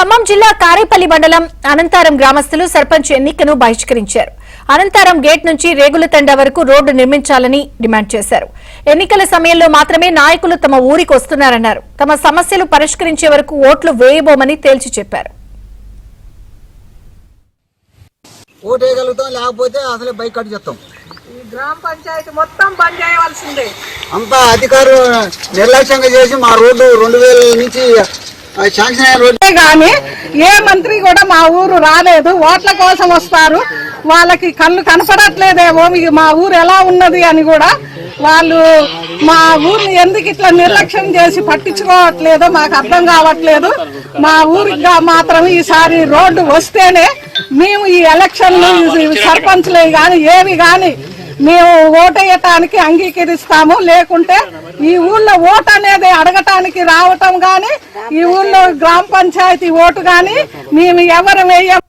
ఖమ్మం జిల్లా కారేపల్లి మండలం అనంతారం గ్రామస్తులు సర్పంచ్ ఎన్నికను బహిష్కరించారు. అనంతారం గేట్ నుంచి రేగుల తండ వరకు రోడ్డు నిర్మించాలని డిమాండ్ చేశారు. ఎన్నికల సమయంలో మాత్రమే నాయకులు తమ ఊరికి వస్తున్నారన్నారు. తమ సమస్యలు పరిష్కరించే వరకు ఓట్లు వేయబోమని తేల్చి చెప్పారు. ఓటేయగలుగుతాం, లేకపోతే అసలే బైక్ కట్ చేస్తాం. గ్రామ పంచాయతీ మొత్తం బంద్ చేయవలసిందే. అంతా అధికారులు నిర్లక్ష్యంగా చేసి మా రోడ్డు 2000 నుంచి శాంక్షన్ అయిన రోడ్డు కానీ ఏ మంత్రి కూడా మా ఊరు రాలేదు. ఓట్ల కోసం వస్తారు. వాళ్ళకి కళ్ళు కనపడట్లేదేమో మా ఊరు ఎలా ఉన్నది అని కూడా వాళ్ళు మా ఊరిని ఎందుకు ఇట్లా నిర్లక్ష్యం చేసి పట్టించుకోవట్లేదో మాకు అర్థం కావట్లేదు. మా ఊరికి మాత్రం ఈసారి రోడ్డు వస్తేనే మేము ఈ ఎలక్షన్లు సర్పంచ్లు కానీ ఏవి కానీ మేము ఓటేయటానికి అంగీకరిస్తాము. లేకుంటే ఈ ఊళ్ళో ఓటు అనేది అడగటానికి రావటం గాని ఈ ఊళ్ళో గ్రామ పంచాయతీ ఓటు గాని మేము ఎవరు వేయం.